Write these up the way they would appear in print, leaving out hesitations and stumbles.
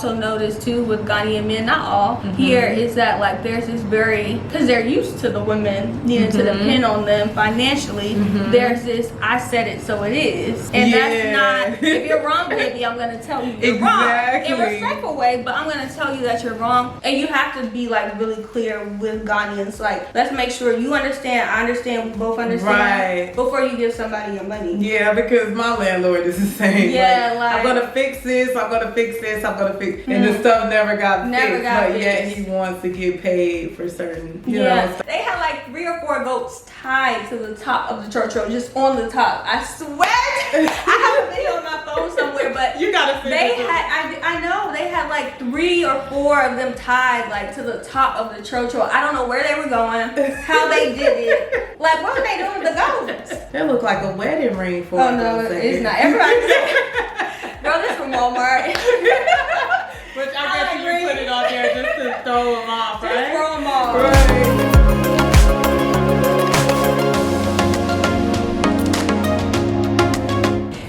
also noticed too with Ghanaian men, not all here, is that like there's this because they're used to the women needing to depend on them financially. There's this I said it so it is, and that's not. If you're wrong, baby, I'm gonna tell you you're wrong in a respectful way, but I'm gonna tell you that you're wrong, and you have to be like really clear with Ghanaians. Like, let's make sure you understand, I understand, we both understand before you give somebody your money. Yeah, because my landlord is the same. Yeah, like I'm gonna fix this, I'm gonna fix this, I'm gonna fix, and the stuff never got fixed, but yet he wants to get paid for certain, you know. They had like 3 or 4 goats tied to the top of the church road, just on the top. I swear, I have a video on my phone somewhere, but you gotta fix they had, I know, they had like 3 or 4 of them tied like to the top of the church road. I don't know where they were going, how they did it. Like, what were they doing with the goats? That looked like a wedding ring for Oh no, it's not. Everybody girl, this from Walmart. Which I guess you put it on there just to throw them off, right? Just throw them off. Right.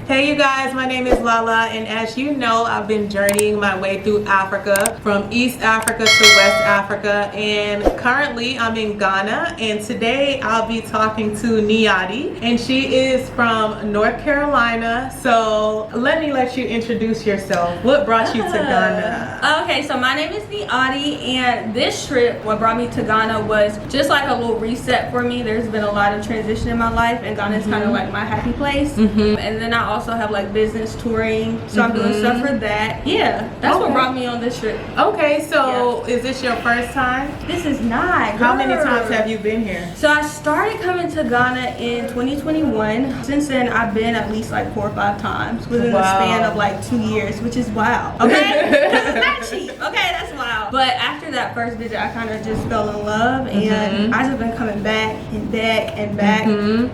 Hey you guys, my name is Lala, and as you know, I've been journeying my way through Africa, from East Africa to West Africa, and currently I'm in Ghana, and today I'll be talking to Niadi, and she is from North Carolina. So let you introduce yourself. What brought you to Ghana? Okay, so my name is Niadi, and this trip, what brought me to Ghana was just like a little reset for me. There's been a lot of transition in my life, and Ghana is kind of like my happy place. And then I also have like business touring, so I'm doing stuff for that. Yeah, that's what brought me on this trip. Okay, so is this your first time? This is not. How many times have you been here? So I started coming to Ghana in 2021. Since then, I've been at least like 4 or 5 times within the span of like 2 years, which is wild. Okay, because it's not cheap. Okay, that's wild. But after that first visit, I kind of just fell in love, and I just been coming back and back and back.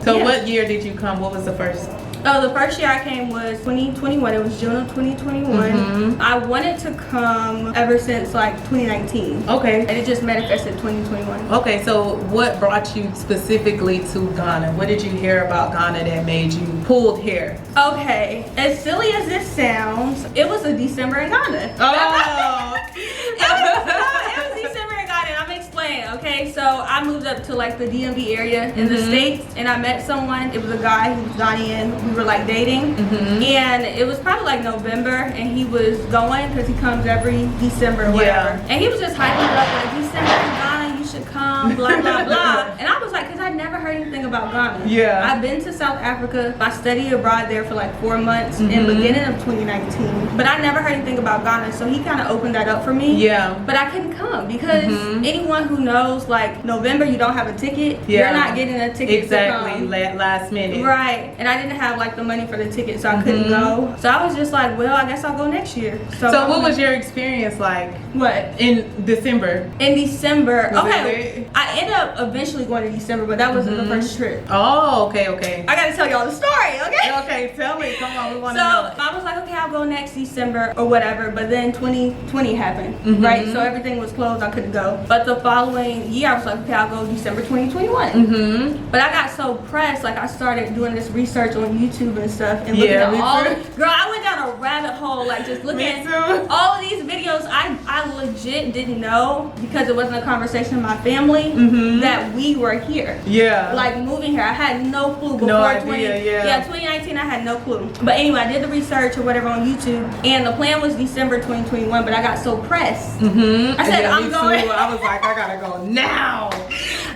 So what year did you come? What was the first? Oh, the first year I came was 2021. It was June of 2021. I wanted to come ever since like 2019. Okay. And it just manifested 2021. Okay, so what brought you specifically to Ghana? What did you hear about Ghana that made you pulled here? Okay, as silly as this sounds, it was a December in Ghana. Oh. It was December in Ghana, and I'm explaining. Okay, so I moved up to like the DMV area in the States, and I met someone. It was a guy who was Ghanaian. We were like dating, and it was probably like November, and he was going because he comes every December or whatever. And he was just hyping it up like, December in Ghana, you should come, blah blah blah. And I was like, because I'd never heard anything about Ghana. Yeah. I've been to South Africa. I studied abroad there for like 4 months in the beginning of 2019, but I never heard anything about Ghana. So he kind of opened that up for me. Yeah. But I couldn't come because anyone who knows, like November, you don't have a ticket. You're not getting a ticket. Exactly. To come. Last minute. Right. And I didn't have like the money for the ticket, so I couldn't go. So I was just like, well, I guess I'll go next year. So what was your experience like? What? In December? In December. Was okay. I ended up eventually going to December, but that wasn't the first trip. Oh, okay. I gotta tell y'all the story, okay? Okay, tell me. Come on, we want to know. So I was like, okay, I'll go next December or whatever. But then 2020 happened, right? So everything was closed. I couldn't go. But the following year, I was like, okay, I'll go December 2021. But I got so pressed, like I started doing this research on YouTube and stuff, and looking at all. Girl, I went down a rabbit hole, like just looking at all of these videos. I legit didn't know, because it wasn't a conversation in my family, that we were here. Yeah. Like moving here, I had no clue before. No idea. 2019, I had no clue. But anyway, I did the research or whatever on YouTube, and the plan was December 2021. But I got so pressed. I said, I'm going. I was like, I gotta go now.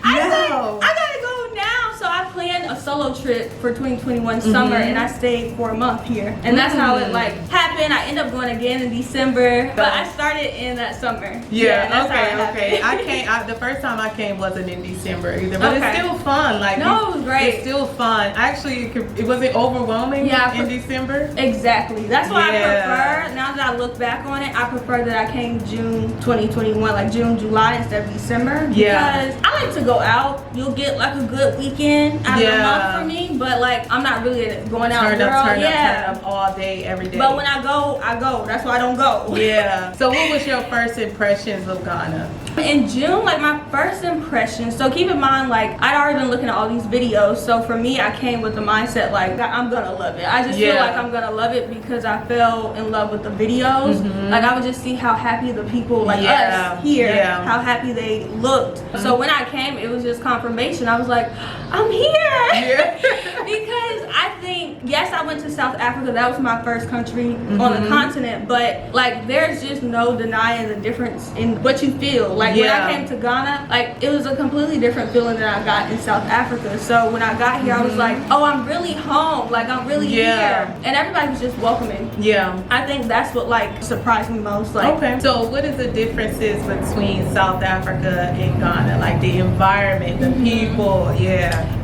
I said, I gotta go now. So I planned a solo trip for 2021 summer, and I stayed for a month here, and that's how it like happened. I ended up going again in December, but I started in that summer. Okay. I came. The first time I came wasn't in December either, but it's still fun. Like no, it was great. It's still fun. Actually, it wasn't overwhelming in December. Exactly. That's why I prefer. Now that I look back on it, I prefer that I came June 2021, like June, July instead of December. Because I like to go out. You'll get like a good weekend out of the enough for me, but like I'm not really a going out turn girl. turn up all day, every day. But when I go, I go. That's why I don't go. Yeah. So what was your first impressions of Ghana? In June, like my first impression, so keep in mind, like I'd already been looking at all these videos, so for me I came with the mindset like I'm gonna love it. I just feel like I'm gonna love it because I fell in love with the videos. Like I would just see how happy the people like us here, how happy they looked. So when I came, it was just confirmation. I was like, I'm here. Because I think, yes, I went to South Africa. That was my first country on the continent, but like there's just no denying the difference in what you feel. Like when I came to Ghana, like it was a completely different feeling than I got in South Africa. So when I got here, I was like, oh, I'm really home. Like I'm really here. And everybody was just welcoming. I think that's what like surprised me most. Like, so what is the differences between South Africa and Ghana? Like the environment, the people,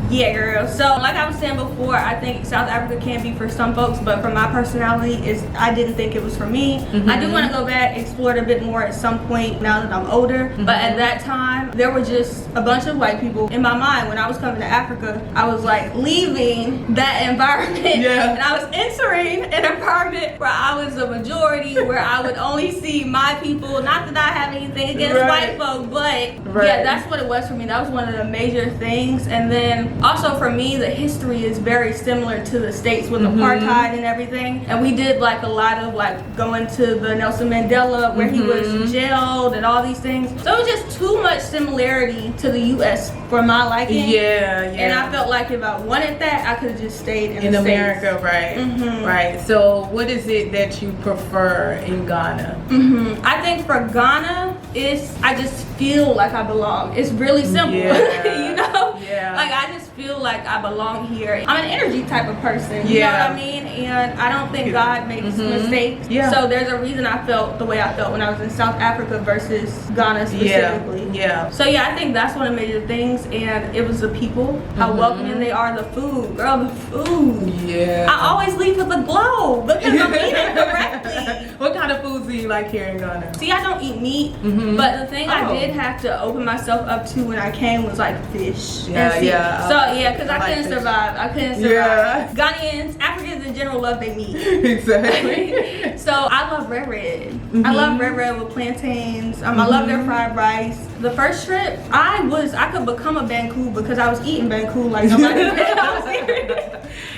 Yeah, girl. So like I was saying before, I think South Africa can be for some folks, but for my personality, I didn't think it was for me. I do want to go back, explore it a bit more at some point now that I'm older. But at that time, there were just a bunch of white people. In my mind, when I was coming to Africa, I was like leaving that environment. And I was entering an environment where I was a majority, where I would only see my people. Not that I have anything against white folk, but yeah, that's what it was for me. That was one of the major things. And then also for me, the history is very similar to the States with apartheid and everything. And we did like a lot of like going to the Nelson Mandela where he was jailed and all these things. So it was just too much similarity to the US for my liking. And I felt like if I wanted that, I could have just stayed in the America, States. Right. So what is it that you prefer in Ghana? I think for Ghana, I just feel like I belong. It's really simple. You know? Like I just feel like I belong here. I'm an energy type of person. You know what I mean? And I don't think God makes mistakes. So there's a reason I felt the way I felt when I was in South Africa versus Ghana specifically. So yeah, I think that's one of the major things. And it was the people, how welcoming they are, the food. Girl, the food. I always leave with a glow because I'm eating correctly. What kind of foods do you like here in Ghana? See, I don't eat meat, but the thing I did have to open myself up to when I came was like fish. Because I couldn't survive. Ghanaians, Africans in general love their meat. So I love red. I love red with plantains. I love their fried rice. The first trip, I could become a Banku because I was eating Banku like nobody else.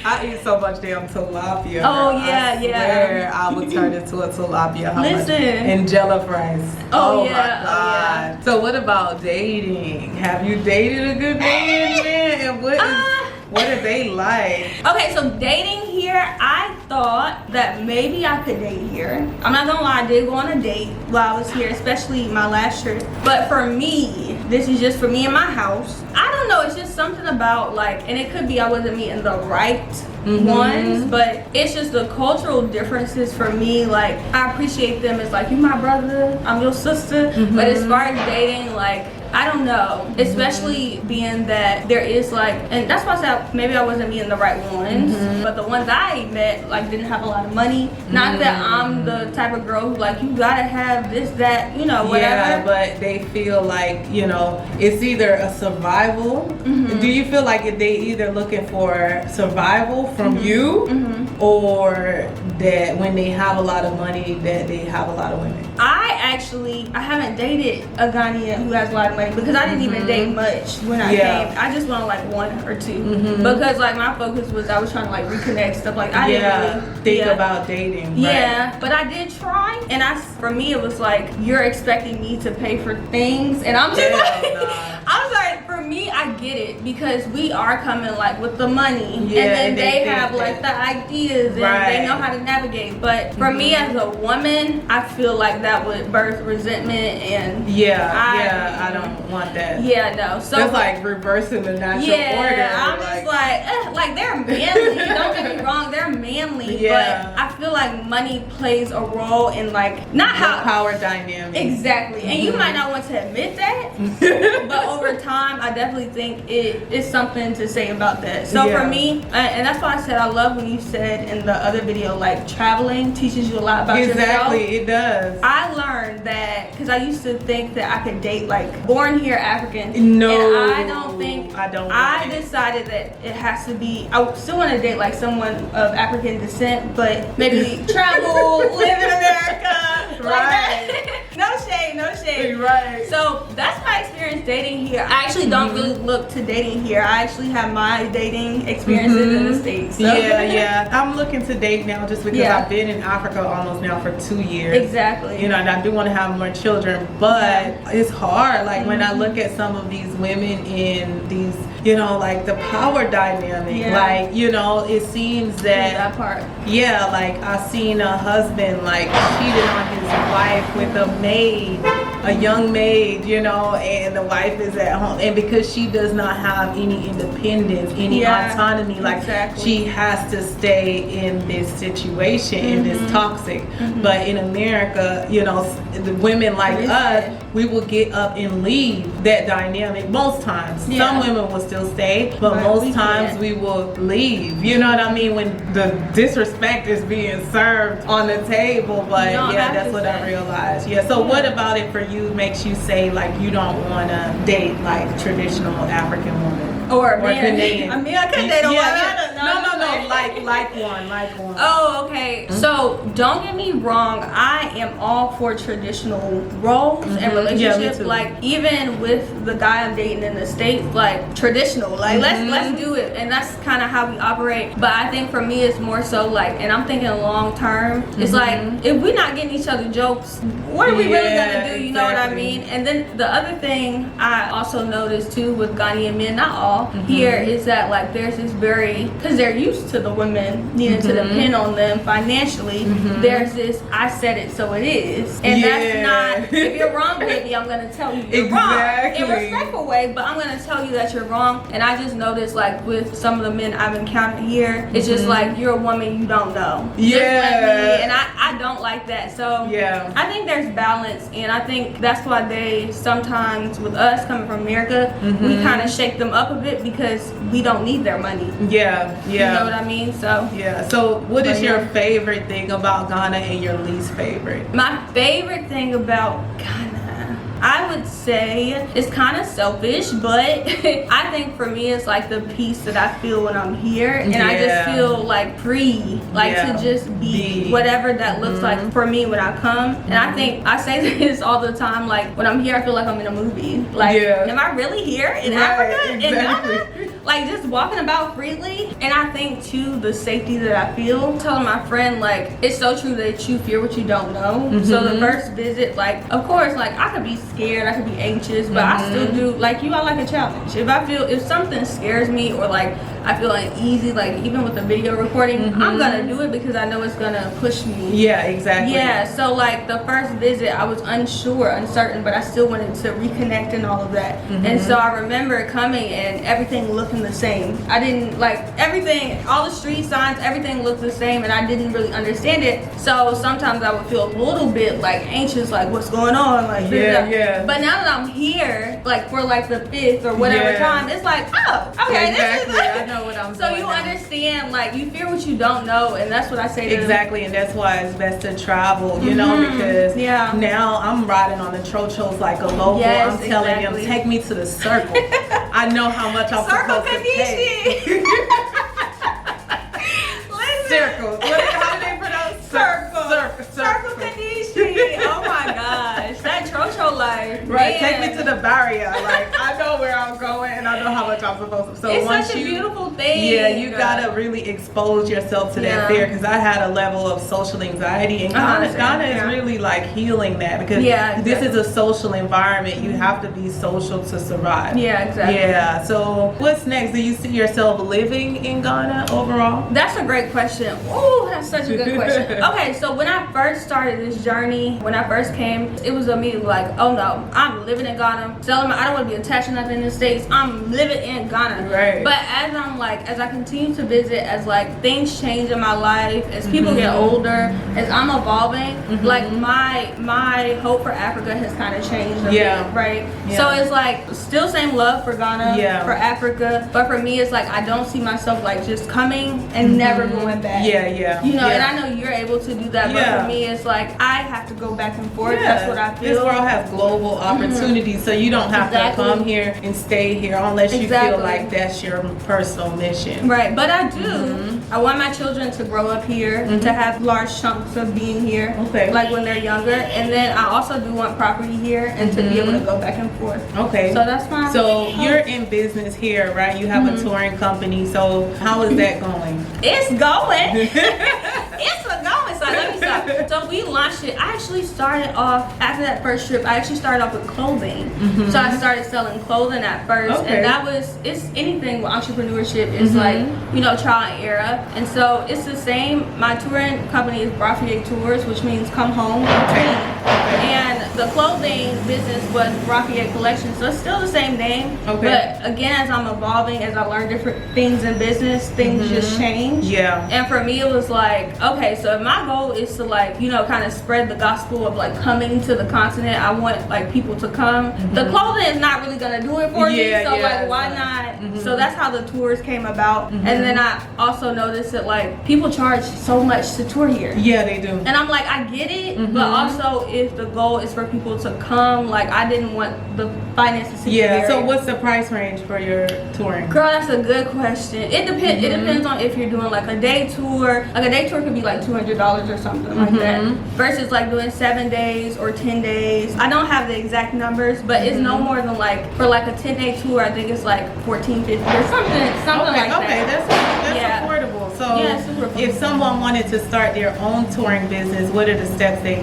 I eat so much damn tilapia. Oh I swear I would turn into a tilapia. And jollof rice. Oh my God. So what about dating? Have you dated a good man? And what are they like? Okay, so dating here, I thought that maybe I could date here. I'm not gonna lie, I did go on a date while I was here, especially my last trip. But for me, this is just for me in my house. I don't know, it's just something about like, and it could be I wasn't meeting the right ones, but it's just the cultural differences for me. Like I appreciate them as like, you my brother, I'm your sister. But as far as dating, like I don't know, especially being that there is like, and that's why I said maybe I wasn't meeting the right ones, but the ones I met like didn't have a lot of money. Not that I'm the type of girl who like, you gotta have this, that, you know, whatever. Yeah, but they feel like, you know, it's either a survival. Do you feel like they either looking for survival from you or that when they have a lot of money that they have a lot of women? I haven't dated a Ghanaian who has a lot of money because I didn't even date much when I came. I just wanted like one or two because like my focus was I was trying to like reconnect stuff. Like I didn't really think about dating. But I did try, and for me it was like you're expecting me to pay for things, and I'm just I was like, for me, I get it because we are coming like with the money, and then they have like the ideas and they know how to navigate. But for me as a woman, I feel like that would birth resentment, and I don't want that. So it's like reversing the natural order. I'm just like they're manly. Don't get me wrong, they're manly, but I feel like money plays a role in like not how power dynamic. Exactly, and you might not want to admit that, but over time, I definitely think it is something to say about that. So for me, and that's why I said I love when you said in the other video, like traveling teaches you a lot about yourself. It does. I learned that because because I used to think that I could date like born here African. No, and I don't think. I decided that it has to be. I still want to date like someone of African descent, but maybe travel, live in America. Right. No shade, no shade. Right. So that's my experience dating here. I actually don't really look to dating here. I actually have my dating experiences in the States. So. Yeah. I'm looking to date now just because I've been in Africa almost now for 2 years. Exactly. You know, and I do want to have more children, but it's hard. Like when I look at some of these women in these, you know, like the power dynamic, like, you know, it seems that part. Yeah, like I seen a husband like cheated on his wife with a maid, a young maid, you know, and the wife is at home, and because she does not have any independence, any autonomy, like she has to stay in this situation, in this toxic. But in America, you know, the women like us, we will get up and leave that dynamic most times. Some women will still stay, but most times we will leave. You know what I mean? When the disrespect is being served on the table. But yeah, that's what I realized. Yeah. So what about it for you makes you say like you don't want to date like traditional African women? Or Ghanaian. I mean, I couldn't date a woman. No, like one. Oh, okay. So don't get me wrong. I am all for traditional roles and relationships. Like even with the guy I'm dating in the States, like traditional. Like let's do it, and that's kind of how we operate. But I think for me, it's more so like, and I'm thinking long term. It's like if we're not getting each other jokes, what are we really gonna do? You know what I mean? And then the other thing I also noticed too with Ghanaian men, not all. Here is that like there's this very, because they're used to the women needing to depend on them financially, there's this I said it so it is, and that's not, if you're wrong baby, I'm gonna tell you you're wrong in a respectful way, but I'm gonna tell you that you're wrong. And I just noticed like with some of the men I've encountered here, it's just like you're a woman you don't know, just let me, and I don't like that. So I think there's balance, and I think that's why they sometimes with us coming from America, we kind of shake them up a bit because we don't need their money. You know what I mean? So what is your favorite thing about Ghana and your least favorite? My favorite thing about Ghana, I would say it's kind of selfish, but I think for me it's like the peace that I feel when I'm here, and I just feel like free, like to just be whatever that looks like for me when I come. And I think I say this all the time, like when I'm here I feel like I'm in a movie. Like am I really here in Africa? In Ghana? Like just walking about freely. And I think too the safety that I feel, telling my friend like it's so true that you fear what you don't know. So the first visit, like of course like I could be scared, I could be anxious, but I still do, like you, I like a challenge. If something scares me or like I feel uneasy, like even with the video recording, I'm gonna do it because I know it's gonna push me. So like the first visit I was unsure, uncertain, but I still wanted to reconnect and all of that. And so I remember coming and everything looking the same. I didn't like everything, all the street signs, everything looked the same, and I didn't really understand it. So sometimes I would feel a little bit like anxious, like what's going on, like but now that I'm here, like for like the 5th or whatever time, it's like, oh, okay, this is I know what I'm so you understand, like you fear what you don't know, and that's what I say to them. And that's why it's best to travel, you know, because now I'm riding on the trochos like a local. I'm telling them, take me to the circle. I know how much I'm supposed to pay. Circle. How do they pronounce Circle Kanishi. Oh my gosh, that trocho life. Right, take me to the barrier. Like I know where I'm going and I know how much I'm supposed to. So it's once such a beautiful thing. Yeah, you gotta really expose yourself to that fear, because I had a level of social anxiety, and Ghana is really like healing that, because this is a social environment. You have to be social to survive. Yeah, so what's next? Do you see yourself living in Ghana overall? That's a great question. Oh, that's such a good question. Okay, so when I first started this journey, when I first came, it was immediately like, oh no, I'm living in Ghana. Selling I don't want to be attached to nothing in the States. I'm living in Ghana. Right. But as I continue to visit, as like things change in my life, as people get older, as I'm evolving, like my hope for Africa has kind of changed a bit, right? Yeah. So it's like still same love for Ghana, for Africa, but for me it's like I don't see myself like just coming and never going back. You know, and I know you're able to do that, but for me it's like I have to go back and forth. That's what I feel. This world has global opportunities, so you don't have to come here and stay here unless you feel like that's your personal mission. Right, but I do. I want my children to grow up here, to have large chunks of being here, like when they're younger, and then I also do want property here and to be able to go back and forth. Okay. So that's my So you're in business here, right? You have a touring company. So how is that going? It's going. It's a going. So let me stop. So we launched it. I actually started off after that first trip. I actually started off with clothing. So I started selling clothing at first, and that was it's anything with entrepreneurship is like trial and error. And so it's the same. My touring company is Braffier Tours, which means come home. And the clothing business was Braffier Collection, so it's still the same name. But again, as I'm evolving, as I learn different things in business, things just change. And for me, it was like, okay, so if my goal is to like, kind of spread the gospel of like coming to the continent, I want like people to come. The clothing is not really gonna do it for me, so like why not? So that's how the tours came about. And then I also noticed that like people charge so much to tour here. Yeah, they do. And I'm like, I get it, but also if the goal is for people to come, like I didn't want the finances to be very. So what's the price range for your touring? Girl, that's a good question. It depends. It depends on if you're doing like a day tour. Like a day tour could be like $200 or something like that, versus like doing 7 days or 10 days. I don't have the exact numbers, but it's no more than like for like a 10-day tour. I think it's like $14.50 or something like that. Okay, that's affordable. So super affordable. If someone wanted to start their own touring business, what are the steps they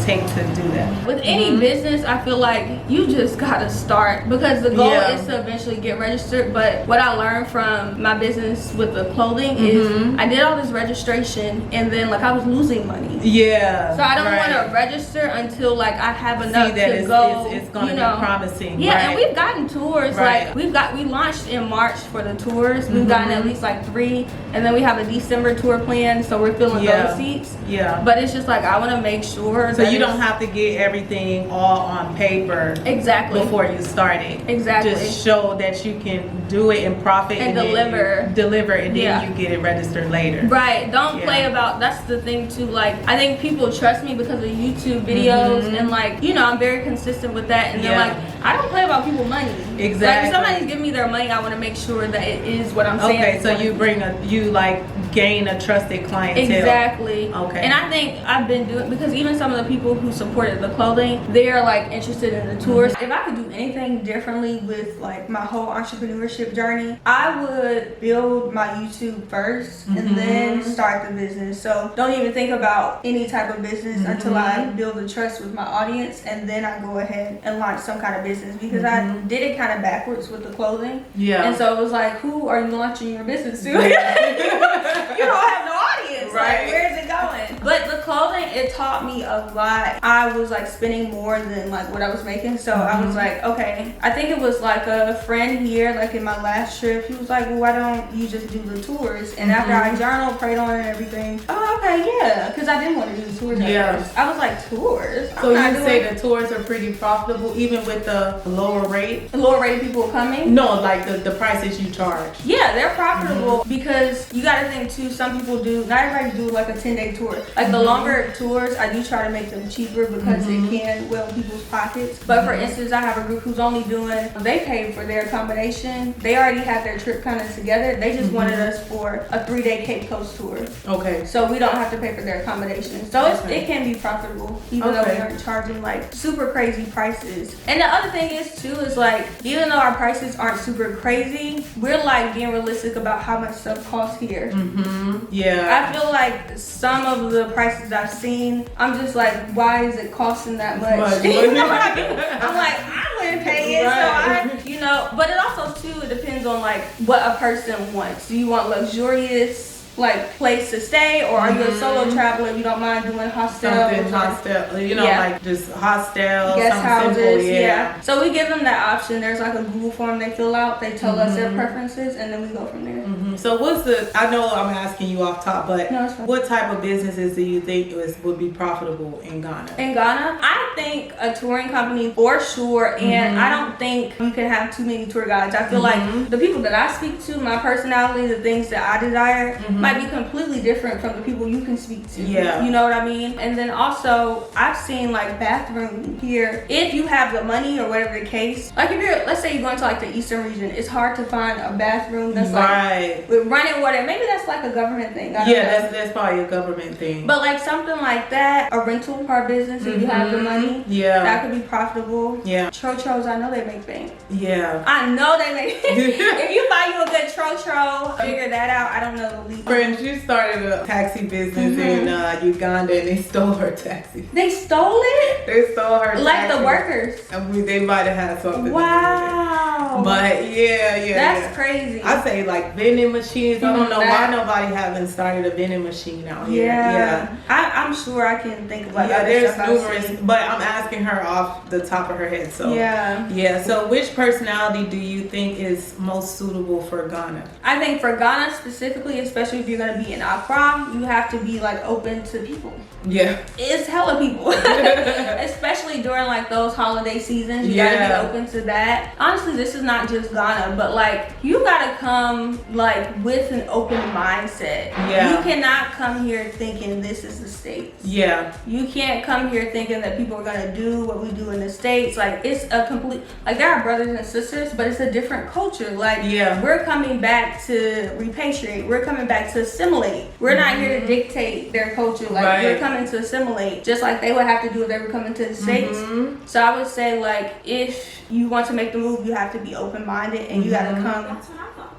take to do that? With any business, I feel like you just gotta start, because the goal is to eventually get registered. But what I learned from my business with the clothing is I did all this registration and then like I was losing money. So I don't want to register until like I have enough to go. It's gonna be promising. And we've gotten tours. Like we launched in March for the tours. We've gotten at least like 3, and then we have a December tour plan, so we're filling those seats. But it's just like I want to make sure. So you don't have to get everything all on paper before you start it. Just show that you can do it and profit and deliver, and then you get it registered later. Don't play about. That's the thing too. Like I think people trust me because of YouTube videos, and like I'm very consistent with that. And then like I don't play about people's money. Like if somebody's giving me their money, I want to make sure that it is what I'm saying. Okay, so you gain a trusted clientele. And I think I've been doing, because even some of the people who supported the clothing, they're like interested in the tours. If I could do anything differently with like my whole entrepreneurship journey, I would build my YouTube first and then start the business. So don't even think about any type of business until I build the trust with my audience, and then I go ahead and launch some kind of business, because I did it kind of backwards with the clothing. And so it was like, who are you launching your business to? You don't have no audience. Like, where is it going? But the clothing, it taught me a lot. I was like spending more than like what I was making. So I was like, okay. I think it was like a friend here, like in my last trip, he was like, well, why don't you just do the tours? And after I journaled, prayed on it and everything, oh, okay, because I didn't want to do the tours at first. I was like, tours? So you say the tours are pretty profitable, even with the lower rate? The lower rate of people coming? No, like the prices you charge. Yeah, they're profitable because you got to think too, some people do, not everybody do like a 10-day tour. Like the longer tours, I do try to make them cheaper because it can well people's pockets. But for instance, I have a group who's only doing, they paid for their accommodation. They already had their trip kind of together. They just wanted us for a 3-day Cape Coast tour. So we don't have to pay for their accommodation. So it can be profitable, even though we aren't charging like super crazy prices. And the other thing is too, is like, even though our prices aren't super crazy, we're like being realistic about how much stuff costs here. I feel like some of the prices I've seen, I'm just like, why is it costing that much? I'm like, I wouldn't pay it. So but it also too, it depends on like what a person wants. Do you want luxurious like place to stay, or are you a solo traveler? You don't mind doing hostels? Something hostel, you know, like just hostel, guest houses. simple, Yeah. So we give them that option. There's like a Google form they fill out. They tell us their preferences, and then we go from there. So what's the? I know I'm asking you off top, but No, it's fine. what type of businesses do you think would be profitable in Ghana? In Ghana, I think a touring company for sure, and I don't think you can have too many tour guides. I feel like the people that I speak to, my personality, the things that I desire, might be completely different from the people you can speak to. Yeah. You know what I mean? And then also, I've seen like bathroom here. If you have the money or whatever the case, like if you're, let's say you're going to like the Eastern region, it's hard to find a bathroom that's like with running water. Maybe that's like a government thing. I don't know. That's probably a government thing. But like something like that, a rental car business, if you have the money, that could be profitable. Yeah. Chotros, I know they make bank. Yeah. I know they make If you buy you a good trotro, figure that out. I don't know the legal. Friend, she started a taxi business in Uganda, and they stole her taxi. They stole it? They stole her Like taxi. the workers? I mean, they might have had something. Wow. But yeah. That's crazy. I say like vending machines. I don't know why nobody haven't started a vending machine out here. Yeah. I'm sure I can think about that. There's numerous, but I'm asking her off the top of her head. So yeah. So which personality do you think is most suitable for Ghana? I think for Ghana specifically, especially if you're gonna be in Accra, you have to be like open to people. Yeah. It's hella people. Especially during like those holiday seasons. You gotta be open to that. Honestly, this is not just Ghana, but like you gotta come like with an open mindset. Yeah. You cannot come here thinking this is the States. Yeah. You can't come here thinking that people are gonna do what we do in the States. Like it's a complete, like there are brothers and sisters, but it's a different culture. Like we're coming back to repatriate. We're coming back to assimilate. We're not here to dictate their culture. Like we're coming to assimilate, just like they would have to do if they were coming to the States. So I would say like if you want to make the move, you have to be open-minded and you gotta come. That's what I thought.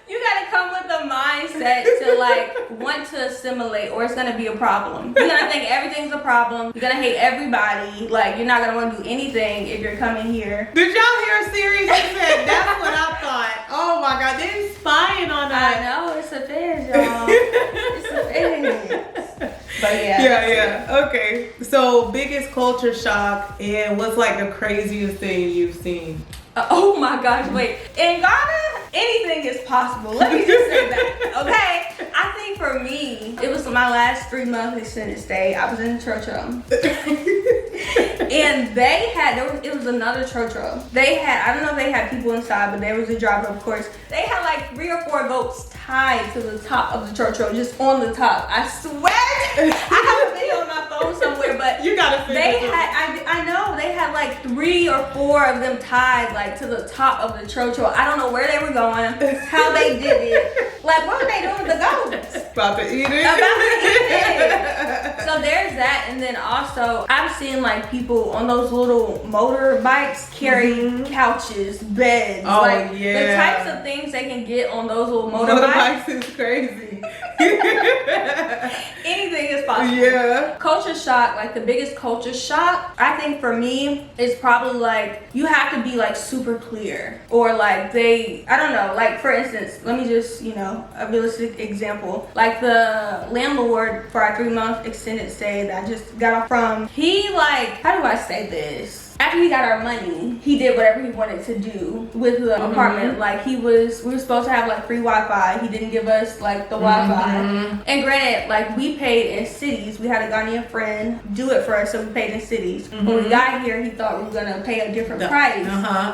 You gotta come with a mindset to like want to assimilate, or it's gonna be a problem. You're gonna think everything's a problem. You're gonna hate everybody. Like you're not gonna want to do anything if you're coming here. Did y'all hear Siri said? That's what I thought. Oh my God, they're spying on us. I know it's a fizz, y'all. It's a fizz. But yeah. Okay. So biggest culture shock, and what's like the craziest thing you've seen? Oh my gosh, wait. In Ghana, anything is possible. Let me just say that, okay? I think for me, it was my last 3-month extended stay. I was in the church room. And they had, it was another church room. They had, I don't know if they had people inside, but there was a driver, of course. They had like 3 or 4 goats tied to the top of the church room, just on the top. I swear, I have a video on my phone somewhere, but you gotta they had, I know, they had like 3 or 4 of them tied like to the top of the church room. I don't know where they were going, how they did it. Like, what were they doing with the goats? About to eat it. So there's that, and then also I've seen like people on those little motorbikes carry couches, beds, the types of things they can get on those little motorbikes is crazy. Anything is possible. Yeah. Culture shock, like the biggest culture shock, I think for me is probably like you have to be like super clear, or like I don't know, like for instance, let me just, a realistic example, like the landlord for our 3-month extended stay that I just got off from, he like, how do I say this? After he got our money, he did whatever he wanted to do with the apartment. Like we were supposed to have like free Wi-Fi. He didn't give us like the Wi-Fi. And granted, like we paid in cities. We had a Ghanaian friend do it for us, so we paid in cities. When we got here, he thought we were gonna pay a different price.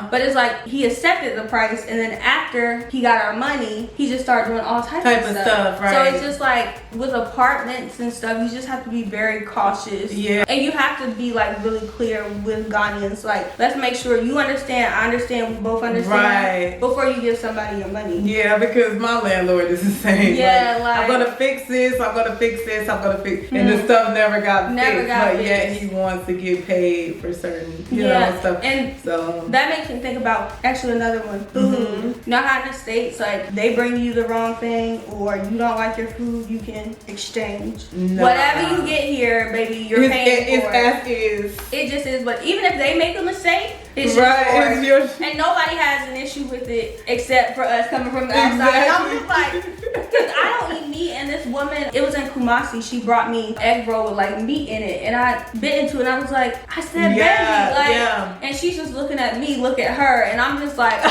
But it's like he accepted the price, and then after he got our money, he just started doing all types of stuff. Right? So it's just like with apartments and stuff, you just have to be very cautious. Yeah. And you have to be like really clear with Ghanaians. Like, let's make sure you understand, I understand, we both understand before you give somebody your money. Yeah, because my landlord is the same. Yeah, I'm gonna fix this, I'm gonna fix this, I'm gonna fix and the stuff never got fixed. But yet he wants to get paid for certain you know stuff. And so that makes me think about actually another one, food. You know how in the States, like they bring you the wrong thing, or you don't like your food, you can exchange. Whatever you get here, baby, you're paying for it. As is. It just is. But even if they make a mistake, It's Right, just it's yours. yours. And nobody has an issue with it except for us coming from the outside. And I'm just like, because I don't eat meat, and this woman, it was in Kumasi, she brought me egg roll with like meat in it, and I bit into it, and I was like, I said baby, like, and she's just looking at me, look at her, and I'm just like,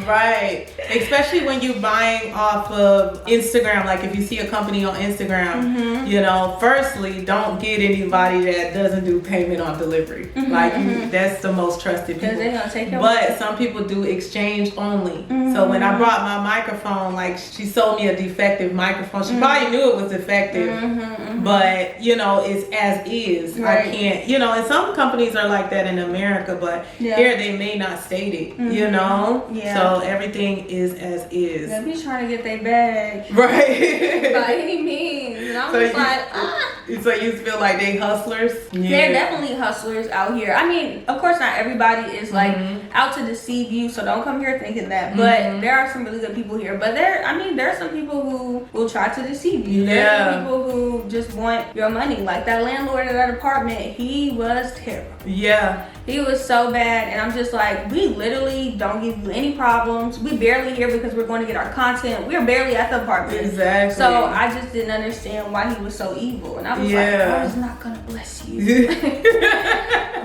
right. Especially when you're buying off of Instagram, like if you see a company on Instagram, you know, firstly, don't get anybody that doesn't do payment on delivery. Like that's the most trusted people. they're gonna take your But some people do exchange only. So when I brought my microphone, like she sold me a defective microphone. She probably knew it was defective, but you know, it's as is. Right. I can't, you know, and some companies are like that in America, but here they may not state it, you know? So everything is as is. They be trying to get their bag. Right. By any means. And I'm just like, So you feel like they hustlers? They're definitely hustlers out here. I mean, of course not everybody is like out to deceive you, so don't come here thinking that. But there are some really good people here. But there are some people who will try to deceive you. There are some people who just want your money. Like that landlord of that apartment, he was terrible. Yeah. He was so bad, and I'm just like, we literally don't give you any problems. We barely here because we're going to get our content. We're barely at the apartment. Exactly. So I just didn't understand why he was so evil. And I was like, God is not going to bless you.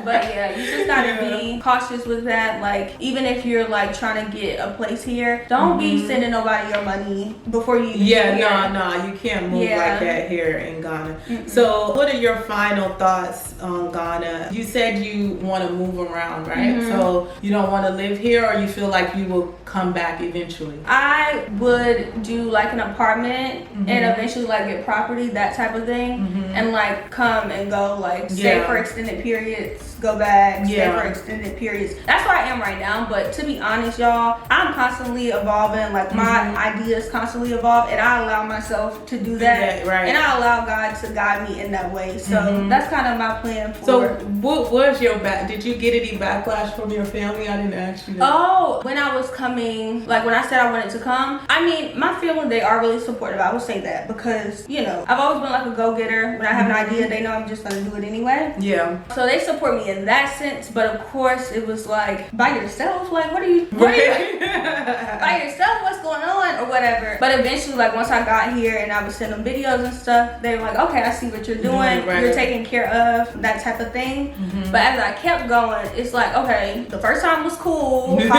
But yeah, you just gotta be cautious with that. Like, even if you're like trying to get a place here, don't be sending nobody your money before you no, you can't move like that here in Ghana. So what are your final thoughts on Ghana? You said you want to move around, right? So you don't want to live here, or you feel like you will come back eventually? I would do like an apartment and eventually like get property, that type of thing, and like come and go, like stay for extended periods, go back, stay for extended periods. That's where I am right now. But to be honest, y'all, I'm constantly evolving. Like my ideas constantly evolve, and I allow myself to do that. Right. And I allow God to guide me in that way. So that's kind of my plan for. So what was your did you get any backlash from your family? I didn't ask you that. Oh, when I was coming, like when I said I wanted to come, I mean, my family, they are really supportive. I will say that because, you know, I've always been like a go-getter. When I have an idea, they know I'm just going to do it anyway. Yeah. So they support me in that sense. But of course, it was like, by yourself? Like, what are you by yourself? What's going on? Or whatever. But eventually, like once I got here and I was sending them videos and stuff, they were like, okay, I see what you're doing. You're taking care of, that type of thing. But as I kept going, it's like, okay, the first time was cool, but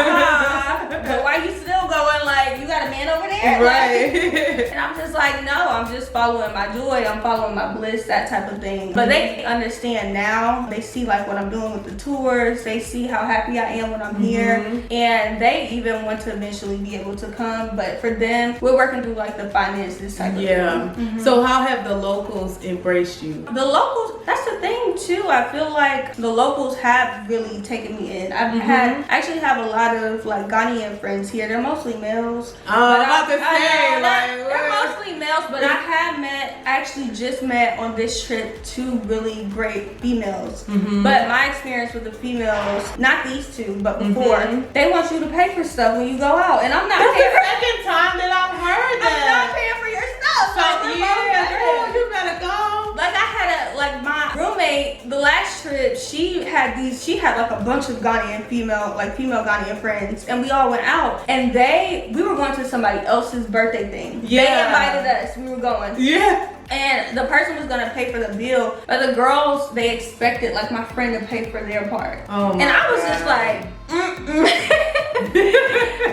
why you still going? Like, you got a man over there? Like, and I'm just like, no, I'm just following my joy, I'm following my bliss, that type of thing. But they understand now. They see like what I'm doing with the tours. They see how happy I am when I'm here, and they even want to eventually be able to come. But for them, we're working through like the finances type of thing. So how have the locals embraced you? The locals, that's the thing too. I feel like the locals have really taken me in. I actually have a lot of like Ghanaian friends here. They're mostly males. I'm about to say, they're mostly males, but I actually just met on this trip 2 really great females. But my experience with the females, not these 2, but before, they want you to pay for stuff when you go out, and I'm not That's paying. the second time that I've heard that. I'm not paying for your stuff. Girl, you better go. Like I had my roommate, the last trip, she had like a bunch of female Ghanaian friends, and we all went out, and we were going to somebody else's birthday thing. They invited us, we were going. And the person was gonna pay for the bill, but the girls, they expected like my friend to pay for their part. And I was just like,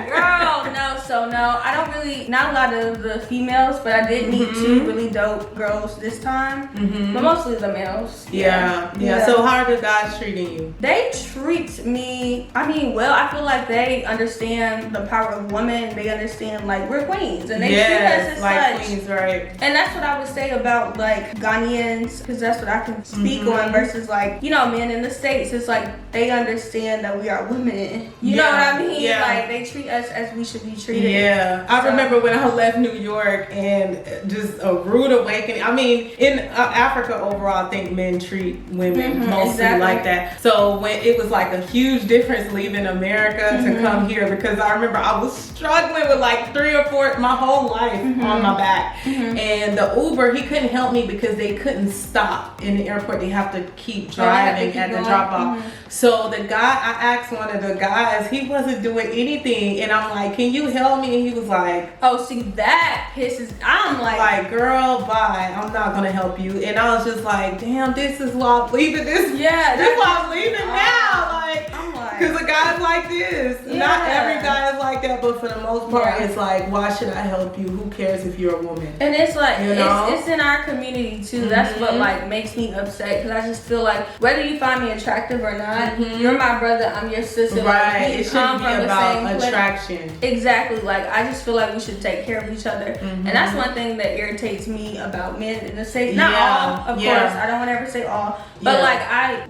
girl, no. So no, I don't really, not a lot of the females, but I did meet 2 really dope girls this time, but mostly the males. So how are the guys treating you? They treat me, I mean, well, I feel like they understand the power of women. They understand like we're queens, and they treat us as like such. queens, right? And that's what I would say about like Ghanaians, because that's what I can speak on, versus like, you know, men in the States. It's like they understand that we are women. You know what I mean? mean? Yeah. Like, they treat us as we should be treated. Yeah, I remember when I left New York and just a rude awakening. I mean, in Africa overall, I think men treat women mostly like that. So when it was like a huge difference leaving America to come here, because I remember I was struggling with like 3 or 4 my whole life on my back, and the Uber, he couldn't help me because they couldn't stop in the airport. They have to keep driving at the drop off. So the guy, I asked one of the guys, he wasn't doing anything, and I'm like, can you help me? And he was like, oh, see, that pisses, I'm like, girl, bye, I'm not gonna help you. And I was just like, damn, this is why I'm leaving this. Yeah, this is why I'm leaving now. Like, I'm like, because a guy's like this. Yeah. Not every guy is like that, but for the most part, it's like, why should I help you? Who cares if you're a woman? And it's like, you know? it's in our community too. That's what like makes me upset, because I just feel like whether you find me attractive or not, you're my brother, I'm your sister. Right, like, it shouldn't be about attraction. Exactly. Like, I just feel like we should take care of each other, and that's one thing that irritates me about men in the States. Not all, of course. I don't want to ever say all, but like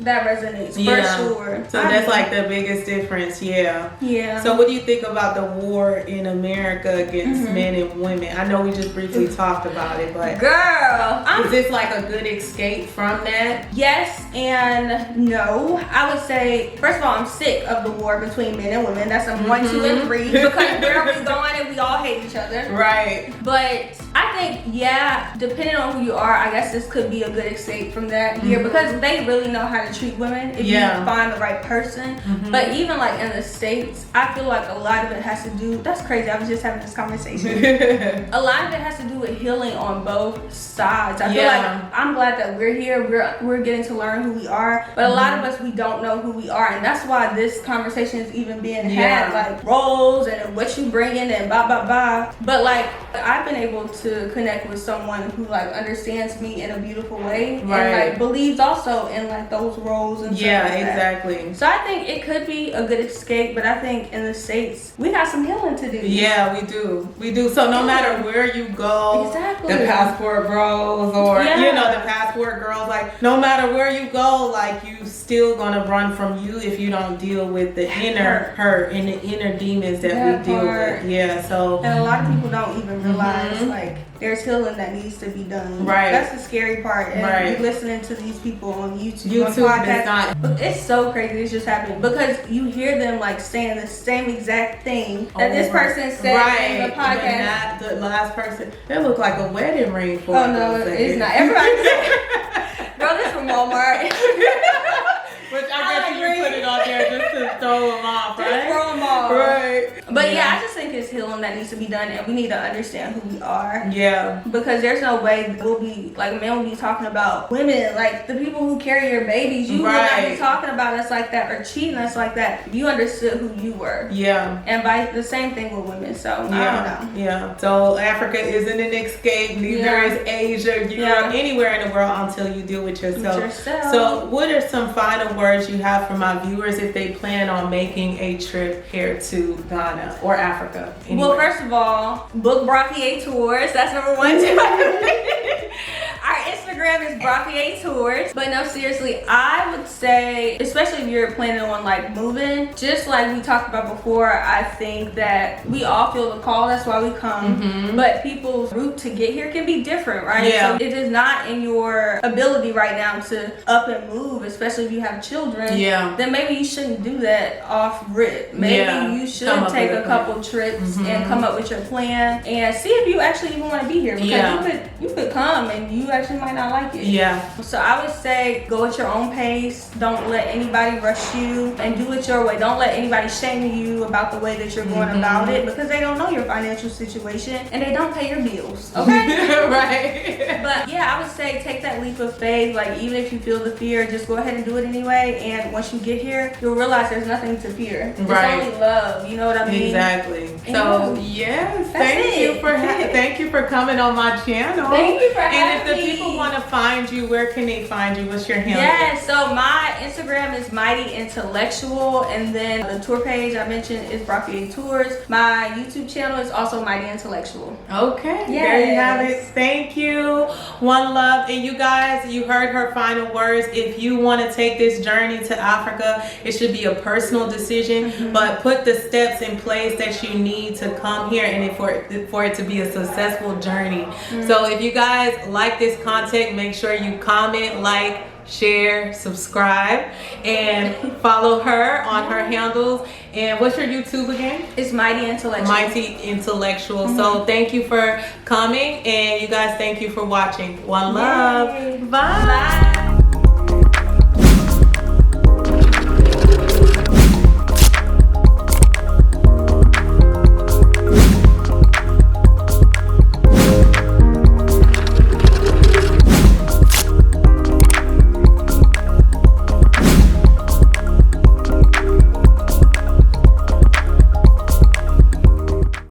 that resonates for sure. So that's like the biggest difference. Yeah. So what do you think about the war in America against men and women? I know we just briefly talked about it, but girl, is this like a good escape from that? Yes and no. I would say, first of all, I'm sick of the war between men and women. That's a 1, 2, and 3, because where are we going and we all hate each other. Right. But I think, depending on who you are, I guess this could be a good escape from that here, because they really know how to treat women if you find the right person. But even like in the States, I feel like a lot of it has to do, that's crazy, I was just having this conversation. A lot of it has to do with healing on both sides. I feel like I'm glad that we're here, we're getting to learn who we are, but a lot of us, we don't know who we are, and that's why this conversation is even being had, like roles and what you bring in and blah blah blah. But like, I've been able to connect with someone who like understands me in a beautiful way, and like believes also in like those roles and stuff like exactly. So I think it could be a good escape, but I think in the States we got some healing to do. Yeah, we do. So no matter where you go, the passport bros or you know, the passport girls, like no matter where you go, like you still gonna run from you if you don't deal with the inner hurt and the inner demons that we deal with. Yeah, so and a lot of people don't even realize like there's healing that needs to be done. Right. That's the scary part. And you listening to these people on YouTube on podcasts, it's so crazy. It's just happening because you hear them like saying the same exact thing that this person said in the podcast. But not the last person. That looked like a wedding ring for Oh no, it's not. Everybody girl, this from Walmart. Which I guess you put it on there just to throw them off, right? Just throw them off. Right. But I just think it's healing that needs to be done, and we need to understand who we are. Yeah. Because there's no way we'll be, like, men will be talking about women, like the people who carry your babies. You would not be talking about us like that or cheating us like that if you understood who you were. Yeah. And by the same thing with women, so I don't know. Yeah. So Africa isn't an escape, neither is Asia, Europe, anywhere in the world until you deal with yourself. So what are some final words you have for my viewers if they plan on making a trip here to Ghana or Africa? Anywhere? Well, first of all, book Brafier Tours. That's number 1. Our Instagram is Brafier Tours. But no, seriously, I would say, especially if you're planning on like moving, just like we talked about before, I think that we all feel the call. That's why we come. But people's route to get here can be different, right? Yeah. So it is not in your ability right now to up and move, especially if you have children. Yeah. Then maybe you shouldn't do that off rip. Maybe you should take a couple trips and come up with your plan and see if you actually even want to be here, because you could come and you actually might not like it. Yeah. So I would say go at your own pace. Don't let anybody rush you, and do it your way. Don't let anybody shame you about the way that you're going about it, because they don't know your financial situation and they don't pay your bills. Okay. Right. But yeah, I would say take that leap of faith. Like, even if you feel the fear, just go ahead and do it anyway. And once you get here, you'll realize there's nothing to fear. It's only love. You know what I mean? Exactly. So yes, thank you for coming on my channel. Thank you for having me. And if the people want to to find you, where can they find you? What's your handle? Yeah, so my Instagram is Mighty Intellectual, and then the tour page I mentioned is Brockie Tours. My YouTube channel is also Mighty Intellectual. Okay, there you have it. Yes. Thank you. One love. And you guys, you heard her final words. If you want to take this journey to Africa, it should be a personal decision, but put the steps in place that you need to come here and for it to be a successful journey. So if you guys like this content, make sure you comment, like, share, subscribe, and follow her on her handles. And what's your YouTube again? It's Mighty Intellectual. Mighty Intellectual. So thank you for coming, and you guys, thank you for watching. One love. Yay. Bye. Bye.